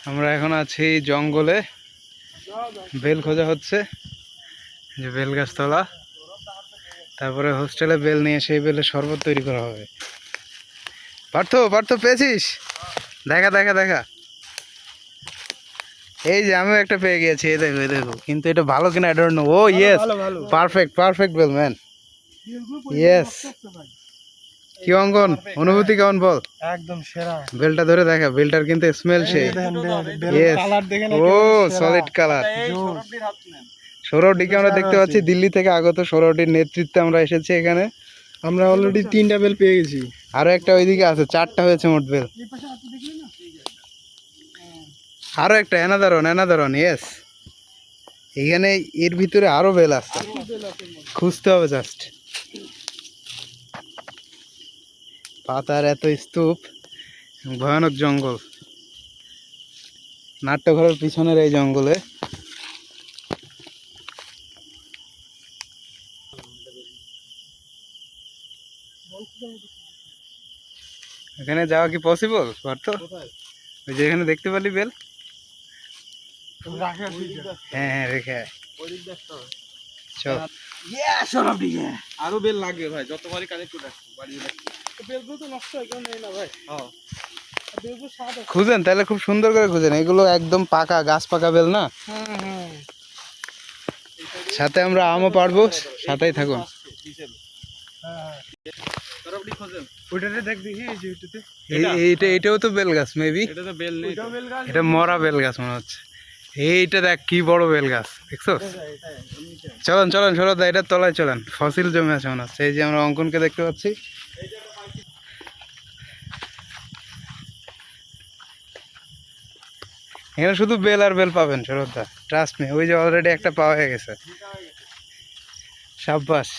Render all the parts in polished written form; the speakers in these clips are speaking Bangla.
আমরা এখন আছি জঙ্গলে, বেল খোঁজা হচ্ছে। যে বেল গাছতলা, তারপরে হোস্টেলে বেল নিয়ে সেই বেলের শরবত তৈরি করা হবে। পার্থ পার্থ পেয়েছিস? দেখা দেখা দেখা, এই যে আমিও একটা পেয়ে গেছি। এই দেখো এই দেখো, কিন্তু এটা ভালো কিনা আই ডোন্ট নো। ও yes, perfect perfect bell man, yes. কি অঙ্কন, অনুভূতি কেমন বল? একদম সেরা। বেলটা ধরে দেখা, বেলটার কিন্তু স্মেল সেই। ও সলিড কালার। সৌরভটিকে আমরা দেখতে পাচ্ছি দিল্লি থেকে আগত। সৌরভটির নেতৃত্বে আমরা এসেছি এখানে। আমরা অলরেডি 3টা বেল পেয়ে গেছি, আরো একটা ওইদিকে আছে, 4টা হয়েছে মোট বেল। আরো একটা অ্যানাদার অন, ইয়েস। এখানে এর ভিতরে আরো বেল আছে, খুঁজতে হবে জাস্ট। পাতার এত স্তূপ, ভয়ানক জঙ্গল। নাট্যঘরের পিছনের এই জঙ্গলে এখানে যাওয়া কি পসিবল পার্থ? ওই যে এখানে দেখতে পারলি বেল? হ্যাঁ হ্যাঁ রেখে আয়। চল। আরো বেল লাগবে ভাই, যতবারই কালেক্ট করে রাখবো বাড়ি রাখবো। বেলগুলো তো নষ্ট হয়, কেউ নেই না ভাই। হ্যাঁ, বেলগুলো স্বাদ আছে। খুঁজেন তাহলে, খুব সুন্দর করে খুঁজেন। এগুলো একদম পাকা, গাছ পাকা বেল না। সাথে আমরা আমও পারবো, সাথেই থাকুন। এটাও তো বেল গাছ মেবি। এটা মরা বেল গাছ মনে হচ্ছে। এইটা দেখ কি বড় বেল গাছ, দেখছো? চলেন চলেন সৌরভ দা, এটার তলায় চলেন। ফসিল জমে আছে মনে হচ্ছে। এই যে আমরা অঙ্কনকে দেখতে পাচ্ছি। এখানে শুধু বেল আর বেল পাবেন সৌরভ দা, ট্রাস্ট মি। ওই যে অলরেডি একটা পাওয়া হয়ে গেছে, সাব্বাস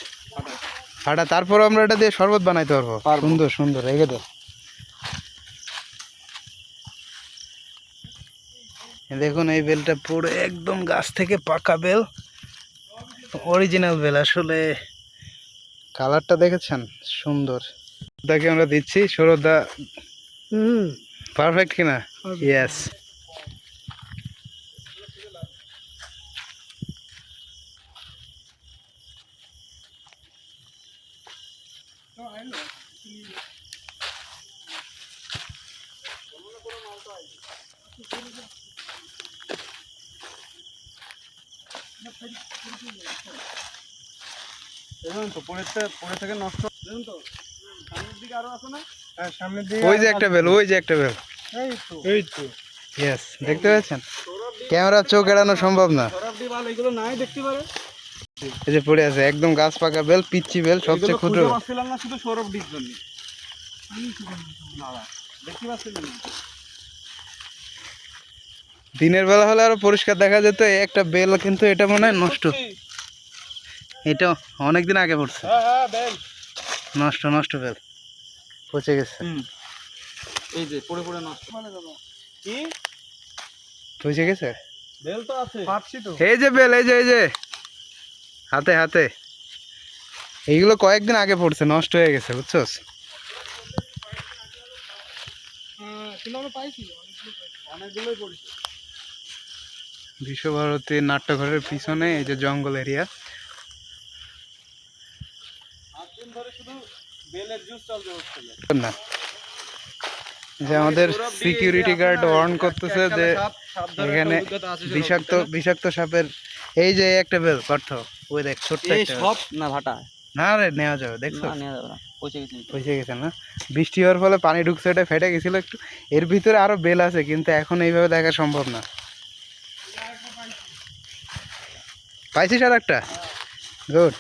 ফাটা। তারপর আমরা এটা দিয়ে শরবত বানাইতে পারবো, সুন্দর সুন্দর। রেখে দাও। দেখুন এই বেলটা পুরো একদম গাছ থেকে পাকা বেল, অরিজিনাল বেল। আসলে কালারটা দেখেছেন, সুন্দর। দাকে আমরা দিচ্ছি, সৌরভ দা পারফেক্ট কিনা? ইয়েস। পরে থেকে নষ্ট। দেখুন তো সামনের দিকে আরো আছে না? হ্যাঁ সামনের দিকে ওই যে একটা বেল, ওই যে একটা বেল। এই তো ইয়েস, দেখতে পাচ্ছেন? ক্যামেরা চোখ এড়ানো সম্ভব না। সরবডি বাল এগুলো নাই দেখতে পারে। এই যে পড়ে আছে একদম গাছ পাকা বেল, পিচ্চি বেল, সবচেয়ে ক্ষুদ্র। খুঁজে পাচ্ছিলাম না শুধু সরবডির জন্য। দেখতে পাচ্ছিলাম না। দিনের বেলা হলে আরো পরিষ্কার দেখা যেত। এই একটা বেল কিন্তু এটা মনে হয় নষ্ট। এটা অনেকদিন আগে পড়ছে। হ্যাঁ বেল নষ্ট নষ্ট বেল, পচে গেছে। এই যে পড়ে পড়ে নষ্ট। কি পচে গেছে? বেল তো আছে, পাচ্ছি তো। এই যে বেল, এই যে এই যে হাতে হাতে, এইগুলো কয়েকদিন আগে পড়ছে, নষ্ট হয়ে গেছে, বুঝছস? অনেকগুলোই পড়েছে। বিশ্বভারতী নাট্যঘরের পিছনে এই যে জঙ্গল এরিয়া। না, যে আমাদের সিকিউরিটি গার্ড ওয়ার্ন করতেছে যে এখানে বিষাক্ত বিষাক্ত সাপের। এই যে একটা বেল পার্থ, ওই দেখ ছোট্ট একটা সব না ভাটা। না রে, নেওয়া যাবে, দেখছো? নেওয়া যাবে না, পচে গেছে। পচে গেছে না? বৃষ্টি হওয়ার ফলে পানি ঢুকছে, এটা ফেটে গেছিল একটু। এর ভিতরে আরো বেল আছে, কিন্তু এখন এইভাবে দেখা সম্ভব না। পাইছিস আর একটা? গুড।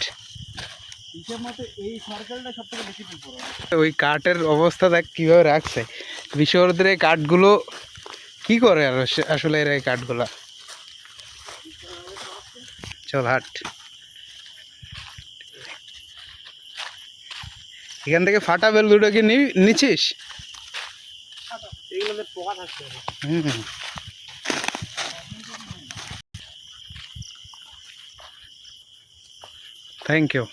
ওই কাঠের অবস্থা দেখ কিভাবে রাখছে। বিশ্বভারতীর এই কাঠগুলো কি করে আর আসলে এরা এই কাঠগুলা। চল হাট। এখান থেকে ফাটা বেল দুটো কি নিচ্ছিস? Thank you.